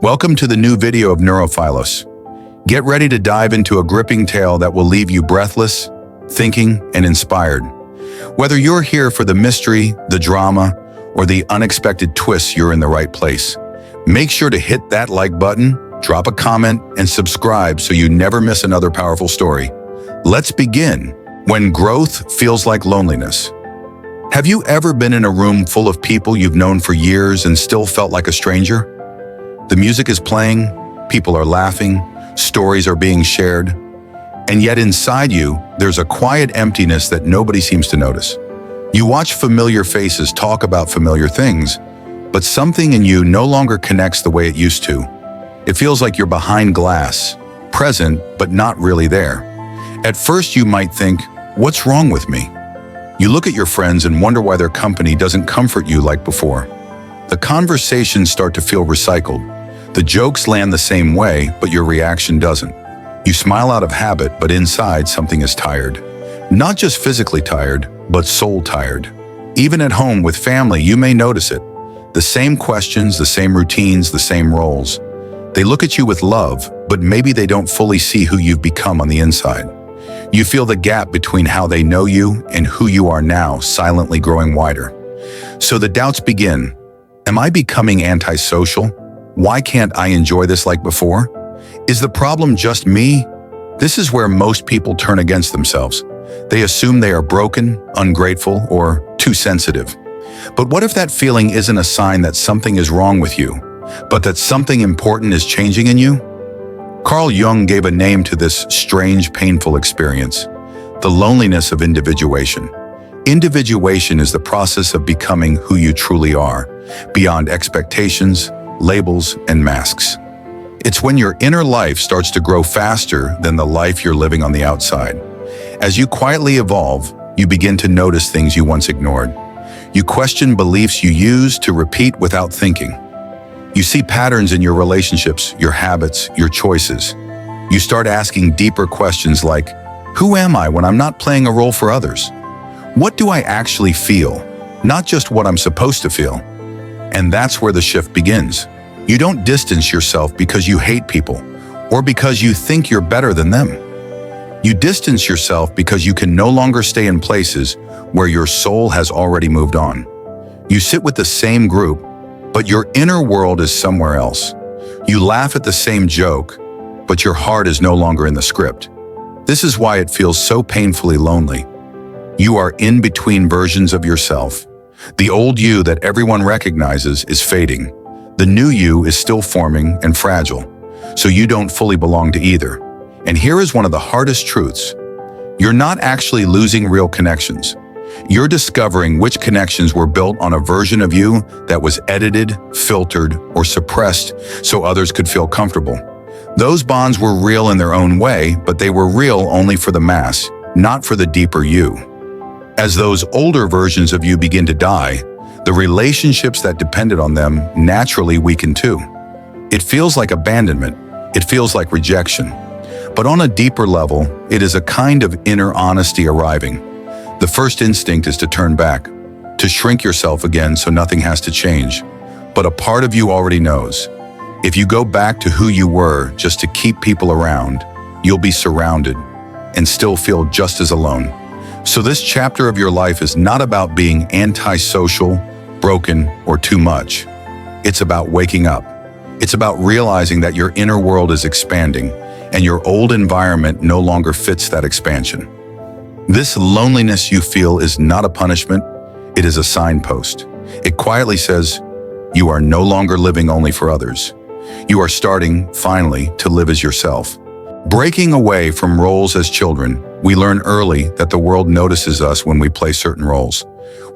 Welcome to the new video of NeuroPhilos. Get ready to dive into a gripping tale that will leave you breathless, thinking, and inspired. Whether you're here for the mystery, the drama, or the unexpected twists, you're in the right place. Make sure to hit that like button, drop a comment, and subscribe so you never miss another powerful story. Let's begin. When growth feels like loneliness. Have you ever been in a room full of people you've known for years and still felt like a stranger? The music is playing, people are laughing, stories are being shared, and yet inside you, there's a quiet emptiness that nobody seems to notice. You watch familiar faces talk about familiar things, but something in you no longer connects the way it used to. It feels like you're behind glass, present, but not really there. At first, you might think, what's wrong with me? You look at your friends and wonder why their company doesn't comfort you like before. The conversations start to feel recycled. The jokes land the same way, but your reaction doesn't. You smile out of habit, but inside something is tired. Not just physically tired, but soul tired. Even at home with family, you may notice it. The same questions, the same routines, the same roles. They look at you with love, but maybe they don't fully see who you've become on the inside. You feel the gap between how they know you and who you are now silently growing wider. So the doubts begin. Am I becoming antisocial? Why can't I enjoy this like before? Is the problem just me? This is where most people turn against themselves. They assume they are broken, ungrateful, or too sensitive. But what if that feeling isn't a sign that something is wrong with you, but that something important is changing in you? Carl Jung gave a name to this strange, painful experience: the loneliness of individuation. Individuation is the process of becoming who you truly are, beyond expectations, labels, and masks. It's when your inner life starts to grow faster than the life you're living on the outside. As you quietly evolve, you begin to notice things you once ignored. You question beliefs you used to repeat without thinking. You see patterns in your relationships, your habits, your choices. You start asking deeper questions like, who am I when I'm not playing a role for others? What do I actually feel, not just what I'm supposed to feel? And that's where the shift begins. You don't distance yourself because you hate people or because you think you're better than them. You distance yourself because you can no longer stay in places where your soul has already moved on. You sit with the same group, but your inner world is somewhere else. You laugh at the same joke, but your heart is no longer in the script. This is why it feels so painfully lonely. You are in between versions of yourself. The old you that everyone recognizes is fading. The new you is still forming and fragile, so you don't fully belong to either. And here is one of the hardest truths. You're not actually losing real connections. You're discovering which connections were built on a version of you that was edited, filtered, or suppressed so others could feel comfortable. Those bonds were real in their own way, but they were real only for the mass, not for the deeper you. As those older versions of you begin to die, the relationships that depended on them naturally weaken too. It feels like abandonment. It feels like rejection. But on a deeper level, it is a kind of inner honesty arriving. The first instinct is to turn back, to shrink yourself again so nothing has to change. But a part of you already knows. If you go back to who you were just to keep people around, you'll be surrounded and still feel just as alone. So this chapter of your life is not about being antisocial, broken, or too much. It's about waking up. It's about realizing that your inner world is expanding and your old environment no longer fits that expansion. This loneliness you feel is not a punishment, it is a signpost. It quietly says, you are no longer living only for others. You are starting, finally, to live as yourself. Breaking away from roles as children, we learn early that the world notices us when we play certain roles.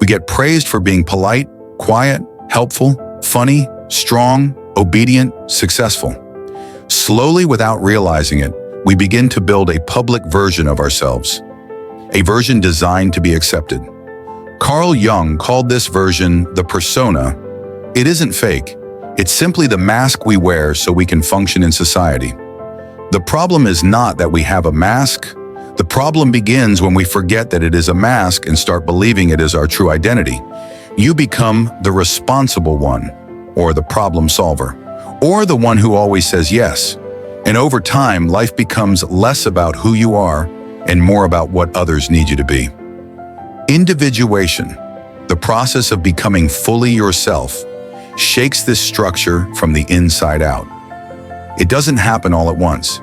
We get praised for being polite, quiet, helpful, funny, strong, obedient, successful. Slowly, without realizing it, we begin to build a public version of ourselves. A version designed to be accepted. Carl Jung called this version the persona. It isn't fake. It's simply the mask we wear so we can function in society. The problem is not that we have a mask. The problem begins when we forget that it is a mask and start believing it is our true identity. You become the responsible one, or the problem solver, or the one who always says yes. And over time, life becomes less about who you are and more about what others need you to be. Individuation, the process of becoming fully yourself, shakes this structure from the inside out. It doesn't happen all at once.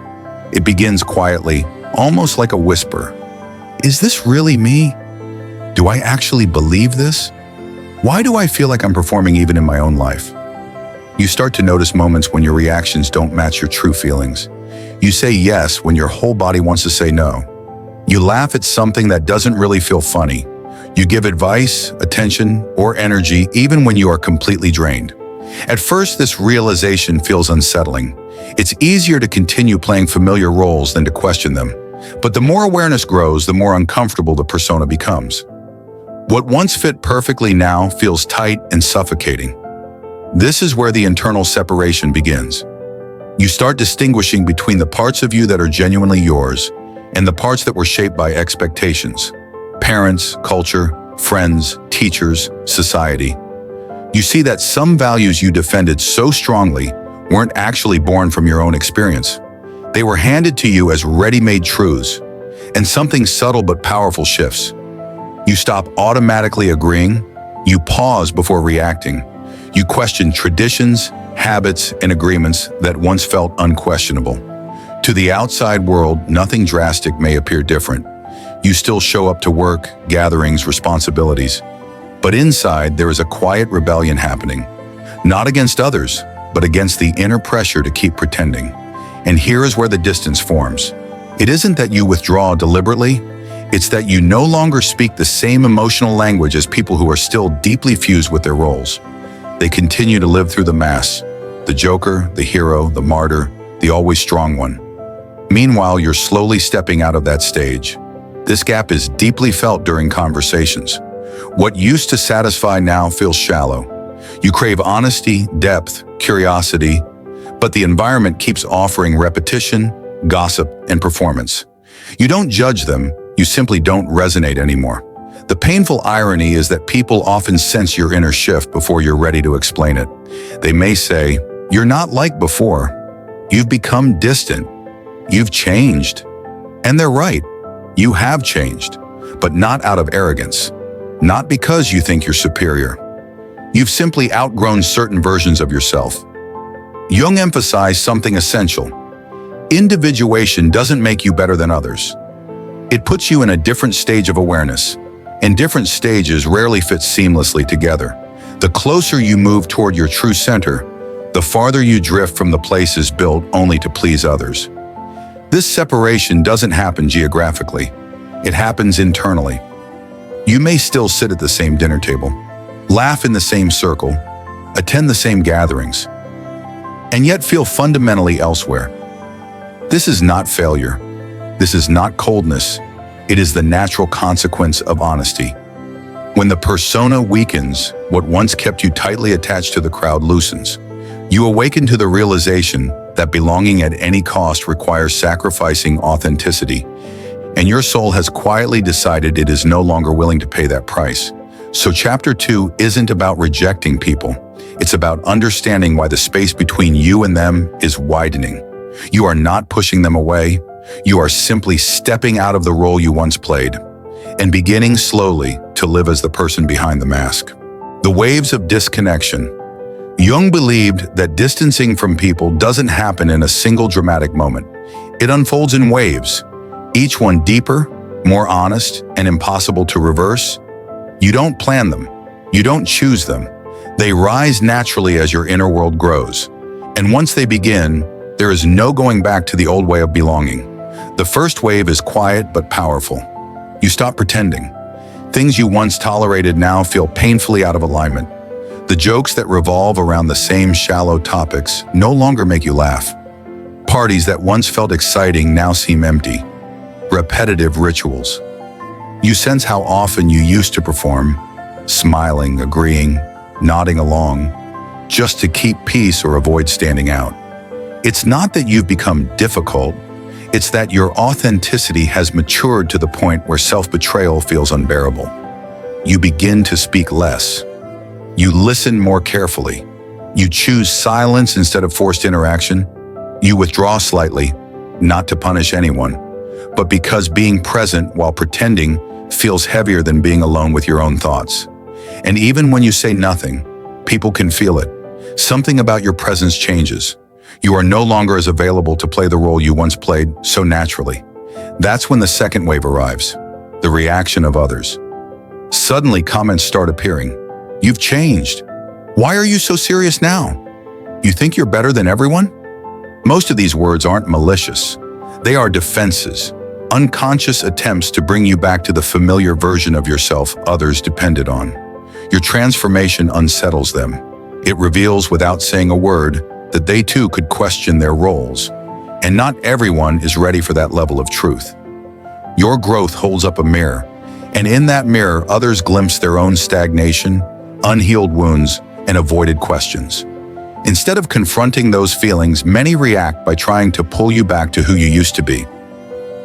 It begins quietly, almost like a whisper. Is this really me? Do I actually believe this? Why do I feel like I'm performing even in my own life? You start to notice moments when your reactions don't match your true feelings. You say yes when your whole body wants to say no. You laugh at something that doesn't really feel funny. You give advice, attention, or energy even when you are completely drained. At first, this realization feels unsettling. It's easier to continue playing familiar roles than to question them. But the more awareness grows, the more uncomfortable the persona becomes. What once fit perfectly now feels tight and suffocating. This is where the internal separation begins. You start distinguishing between the parts of you that are genuinely yours and the parts that were shaped by expectations. Parents, culture, friends, teachers, society. You see that some values you defended so strongly weren't actually born from your own experience. They were handed to you as ready-made truths, and something subtle but powerful shifts. You stop automatically agreeing, you pause before reacting. You question traditions, habits, and agreements that once felt unquestionable. To the outside world, nothing drastic may appear different. You still show up to work, gatherings, responsibilities. But inside, there is a quiet rebellion happening. Not against others, but against the inner pressure to keep pretending. And here is where the distance forms. It isn't that you withdraw deliberately, it's that you no longer speak the same emotional language as people who are still deeply fused with their roles. They continue to live through the mass, the joker, the hero, the martyr, the always strong one. Meanwhile, you're slowly stepping out of that stage. This gap is deeply felt during conversations. What used to satisfy now feels shallow. You crave honesty, depth, curiosity, but the environment keeps offering repetition, gossip, and performance. You don't judge them, you simply don't resonate anymore. The painful irony is that people often sense your inner shift before you're ready to explain it. They may say, "You're not like before. You've become distant. You've changed." And they're right. You have changed, but not out of arrogance. Not because you think you're superior. You've simply outgrown certain versions of yourself. Jung emphasized something essential. Individuation doesn't make you better than others. It puts you in a different stage of awareness, and different stages rarely fit seamlessly together. The closer you move toward your true center, the farther you drift from the places built only to please others. This separation doesn't happen geographically. It happens internally. You may still sit at the same dinner table, laugh in the same circle, attend the same gatherings, and yet feel fundamentally elsewhere. This is not failure. This is not coldness. It is the natural consequence of honesty. When the persona weakens, what once kept you tightly attached to the crowd loosens. You awaken to the realization that belonging at any cost requires sacrificing authenticity, and your soul has quietly decided it is no longer willing to pay that price. So chapter 2 isn't about rejecting people. It's about understanding why the space between you and them is widening. You are not pushing them away. You are simply stepping out of the role you once played and beginning slowly to live as the person behind the mask. The waves of disconnection. Jung believed that distancing from people doesn't happen in a single dramatic moment. It unfolds in waves, each one deeper, more honest, and impossible to reverse. You don't plan them. You don't choose them. They rise naturally as your inner world grows. And once they begin, there is no going back to the old way of belonging. The first wave is quiet but powerful. You stop pretending. Things you once tolerated now feel painfully out of alignment. The jokes that revolve around the same shallow topics no longer make you laugh. Parties that once felt exciting now seem empty. Repetitive rituals. You sense how often you used to perform, smiling, agreeing, nodding along, just to keep peace or avoid standing out. It's not that you've become difficult, it's that your authenticity has matured to the point where self-betrayal feels unbearable. You begin to speak less. You listen more carefully. You choose silence instead of forced interaction. You withdraw slightly, not to punish anyone, but because being present while pretending feels heavier than being alone with your own thoughts. And even when you say nothing, people can feel it. Something about your presence changes. You are no longer as available to play the role you once played so naturally. That's when the second wave arrives, the reaction of others. Suddenly, comments start appearing. You've changed. Why are you so serious now? You think you're better than everyone? Most of these words aren't malicious. They are defenses, unconscious attempts to bring you back to the familiar version of yourself others depended on. Your transformation unsettles them. It reveals without saying a word that they too could question their roles. And not everyone is ready for that level of truth. Your growth holds up a mirror, and in that mirror others glimpse their own stagnation, unhealed wounds, and avoided questions. Instead of confronting those feelings, many react by trying to pull you back to who you used to be.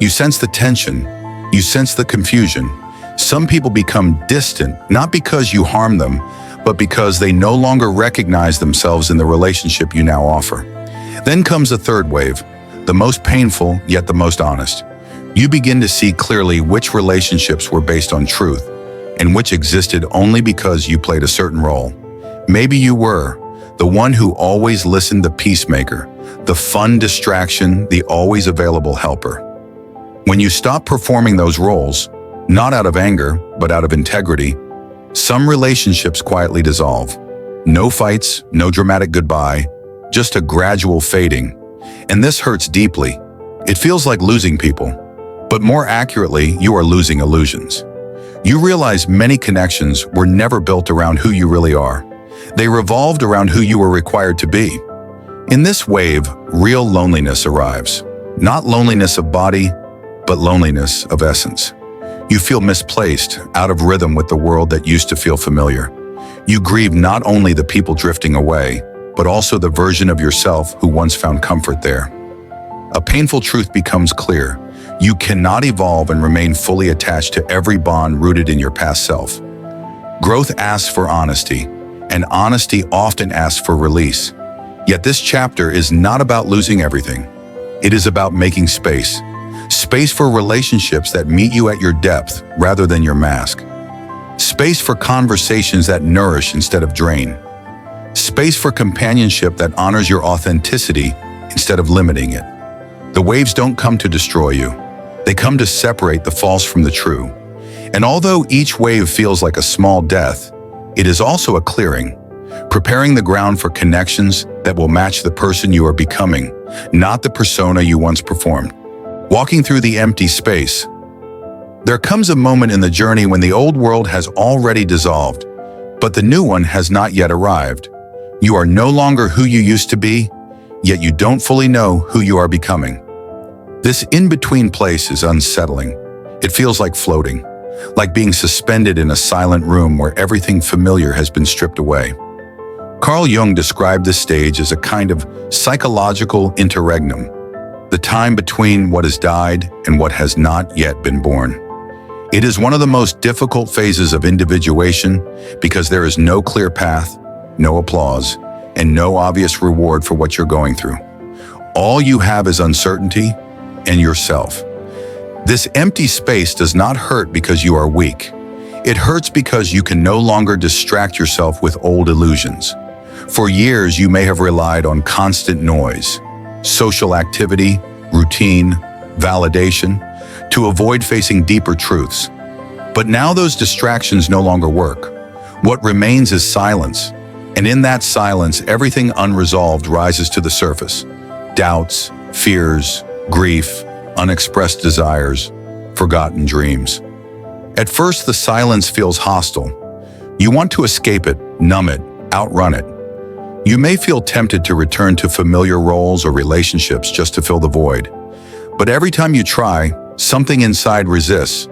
You sense the tension, you sense the confusion. Some people become distant, not because you harm them, but because they no longer recognize themselves in the relationship you now offer. Then comes a third wave, the most painful, yet the most honest. You begin to see clearly which relationships were based on truth and which existed only because you played a certain role. Maybe you were the one who always listened, the peacemaker, the fun distraction, the always available helper. When you stop performing those roles, not out of anger, but out of integrity, some relationships quietly dissolve. No fights, no dramatic goodbye, just a gradual fading. And this hurts deeply. It feels like losing people, but more accurately, you are losing illusions. You realize many connections were never built around who you really are. They revolved around who you were required to be. In this wave, real loneliness arrives. Not loneliness of body, but loneliness of essence. You feel misplaced, out of rhythm with the world that used to feel familiar. You grieve not only the people drifting away, but also the version of yourself who once found comfort there. A painful truth becomes clear. You cannot evolve and remain fully attached to every bond rooted in your past self. Growth asks for honesty, and honesty often asks for release. Yet this chapter is not about losing everything. It is about making space. Space for relationships that meet you at your depth rather than your mask. Space for conversations that nourish instead of drain. Space for companionship that honors your authenticity instead of limiting it. The waves don't come to destroy you. They come to separate the false from the true. And although each wave feels like a small death, it is also a clearing, preparing the ground for connections that will match the person you are becoming, not the persona you once performed. Walking through the empty space. There comes a moment in the journey when the old world has already dissolved, but the new one has not yet arrived. You are no longer who you used to be, yet you don't fully know who you are becoming. This in-between place is unsettling. It feels like floating, like being suspended in a silent room where everything familiar has been stripped away. Carl Jung described this stage as a kind of psychological interregnum, the time between what has died and what has not yet been born. It is one of the most difficult phases of individuation because there is no clear path, no applause, and no obvious reward for what you're going through. All you have is uncertainty and yourself. This empty space does not hurt because you are weak. It hurts because you can no longer distract yourself with old illusions. For years, you may have relied on constant noise, social activity, routine, validation, to avoid facing deeper truths. But now those distractions no longer work. What remains is silence. And in that silence, everything unresolved rises to the surface. Doubts, fears, grief, unexpressed desires, forgotten dreams. At first, the silence feels hostile. You want to escape it, numb it, outrun it. You may feel tempted to return to familiar roles or relationships just to fill the void. But every time you try, something inside resists.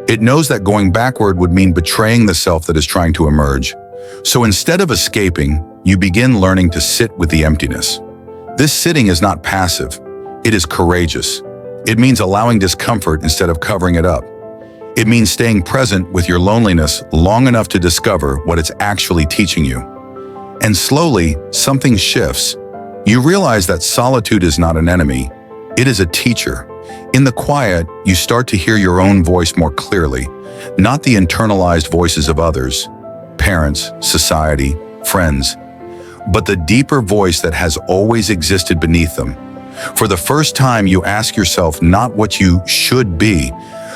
It knows that going backward would mean betraying the self that is trying to emerge. So instead of escaping, you begin learning to sit with the emptiness. This sitting is not passive. It is courageous. It means allowing discomfort instead of covering it up. It means staying present with your loneliness long enough to discover what it's actually teaching you. And slowly, something shifts. You realize that solitude is not an enemy, it is a teacher. In the quiet, you start to hear your own voice more clearly, not the internalized voices of others, parents, society, friends, but the deeper voice that has always existed beneath them. For the first time, you ask yourself not what you should be,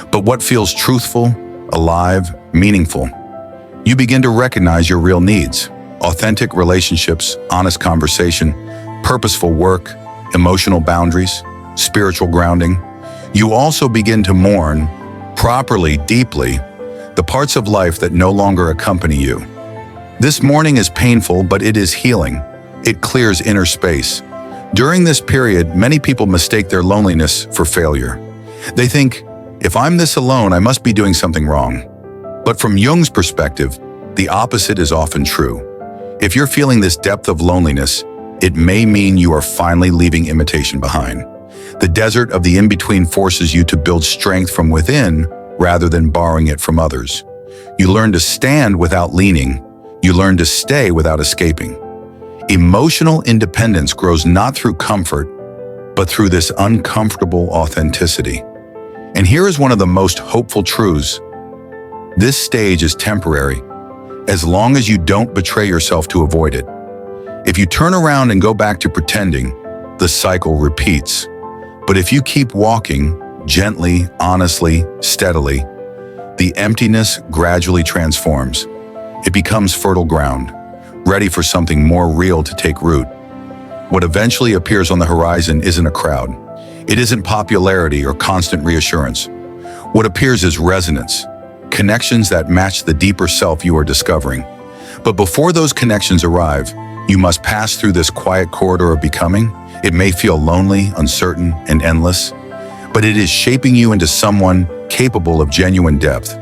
but what feels truthful, alive, meaningful. You begin to recognize your real needs: authentic relationships, honest conversation, purposeful work, emotional boundaries, spiritual grounding. You also begin to mourn, properly, deeply, the parts of life that no longer accompany you. This mourning is painful, but it is healing. It clears inner space. During this period, many people mistake their loneliness for failure. They think, if I'm this alone, I must be doing something wrong. But from Jung's perspective, the opposite is often true. If you're feeling this depth of loneliness, it may mean you are finally leaving imitation behind. The desert of the in-between forces you to build strength from within rather than borrowing it from others. You learn to stand without leaning. You learn to stay without escaping. Emotional independence grows not through comfort, but through this uncomfortable authenticity. And here is one of the most hopeful truths. This stage is temporary, as long as you don't betray yourself to avoid it. If you turn around and go back to pretending, the cycle repeats. But if you keep walking, gently, honestly, steadily, the emptiness gradually transforms. It becomes fertile ground, ready for something more real to take root. What eventually appears on the horizon isn't a crowd. It isn't popularity or constant reassurance. What appears is resonance, connections that match the deeper self you are discovering. But before those connections arrive, you must pass through this quiet corridor of becoming. It may feel lonely, uncertain, and endless, but it is shaping you into someone capable of genuine depth.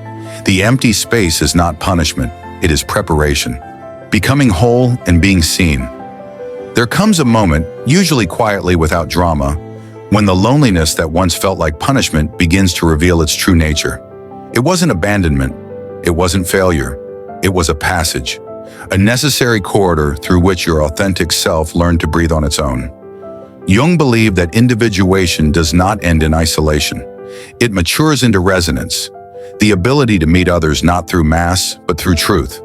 The empty space is not punishment, it is preparation. Becoming whole and being seen. There comes a moment, usually quietly without drama, when the loneliness that once felt like punishment begins to reveal its true nature. It wasn't abandonment, it wasn't failure, it was a passage, a necessary corridor through which your authentic self learned to breathe on its own. Jung believed that individuation does not end in isolation. It matures into resonance, the ability to meet others not through mass, but through truth.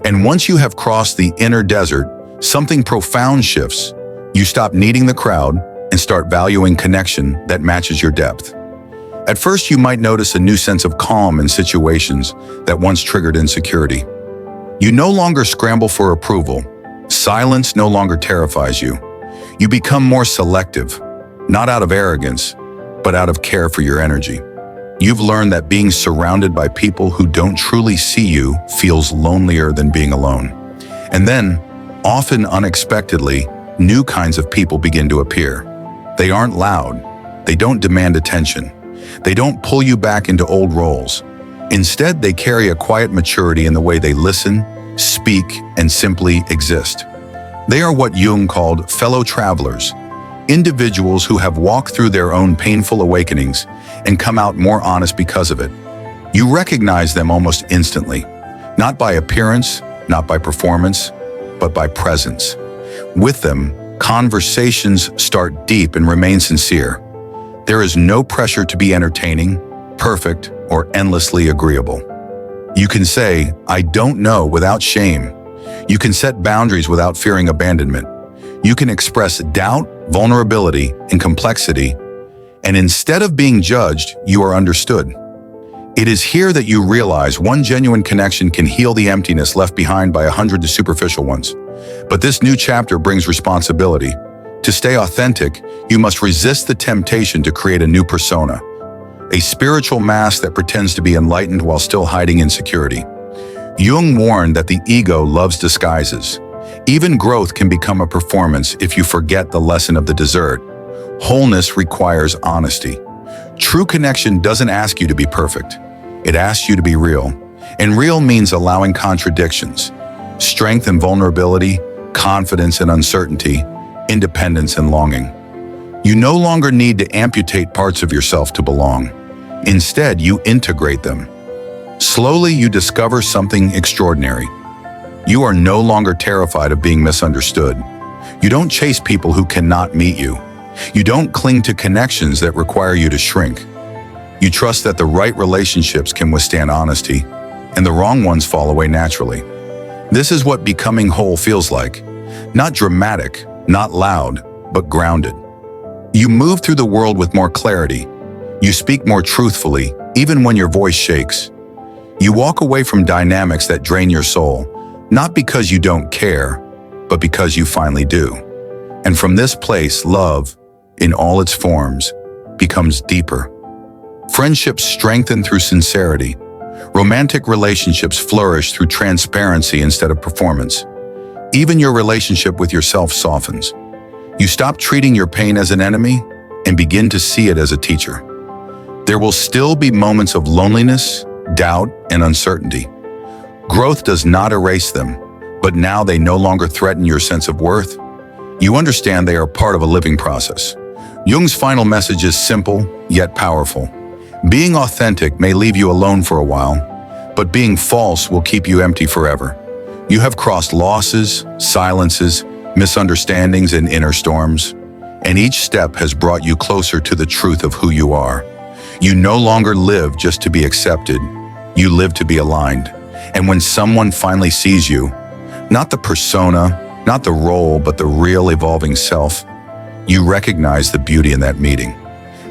And once you have crossed the inner desert, something profound shifts. You stop needing the crowd and start valuing connection that matches your depth. At first, you might notice a new sense of calm in situations that once triggered insecurity. You no longer scramble for approval. Silence no longer terrifies you. You become more selective, not out of arrogance, but out of care for your energy. You've learned that being surrounded by people who don't truly see you feels lonelier than being alone. And then, often unexpectedly, new kinds of people begin to appear. They aren't loud. They don't demand attention. They don't pull you back into old roles. Instead, they carry a quiet maturity in the way they listen, speak, and simply exist. They are what Jung called fellow travelers, individuals who have walked through their own painful awakenings and come out more honest because of it. You recognize them almost instantly, not by appearance, not by performance, but by presence. With them, conversations start deep and remain sincere. There is no pressure to be entertaining, perfect, or endlessly agreeable. You can say, "I don't know," without shame. You can set boundaries without fearing abandonment. You can express doubt, vulnerability, and complexity, and instead of being judged, you are understood. It is here that you realize one genuine connection can heal the emptiness left behind by 100 superficial ones. But this new chapter brings responsibility. To stay authentic, you must resist the temptation to create a new persona, a spiritual mask that pretends to be enlightened while still hiding insecurity. Jung warned that the ego loves disguises. Even growth can become a performance if you forget the lesson of the desert. Wholeness requires honesty. True connection doesn't ask you to be perfect. It asks you to be real. And real means allowing contradictions, strength and vulnerability, confidence and uncertainty, independence and longing. You no longer need to amputate parts of yourself to belong. Instead, you integrate them. Slowly, you discover something extraordinary. You are no longer terrified of being misunderstood. You don't chase people who cannot meet you. You don't cling to connections that require you to shrink. You trust that the right relationships can withstand honesty, and the wrong ones fall away naturally. This is what becoming whole feels like. Not dramatic, not loud, but grounded. You move through the world with more clarity. You speak more truthfully, even when your voice shakes. You walk away from dynamics that drain your soul, not because you don't care, but because you finally do. And from this place, love, in all its forms, becomes deeper. Friendships strengthen through sincerity. Romantic relationships flourish through transparency instead of performance. Even your relationship with yourself softens. You stop treating your pain as an enemy and begin to see it as a teacher. There will still be moments of loneliness, doubt, and uncertainty. Growth does not erase them, but now they no longer threaten your sense of worth. You understand they are part of a living process. Jung's final message is simple, yet powerful. Being authentic may leave you alone for a while, but being false will keep you empty forever. You have crossed losses, silences, misunderstandings, and inner storms, and each step has brought you closer to the truth of who you are. You no longer live just to be accepted, you live to be aligned. And when someone finally sees you, not the persona, not the role, but the real evolving self, you recognize the beauty in that meeting.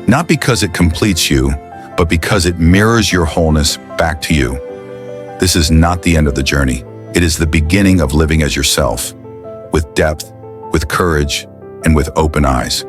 Not because it completes you, but because it mirrors your wholeness back to you. This is not the end of the journey. It is the beginning of living as yourself, with depth, with courage, and with open eyes.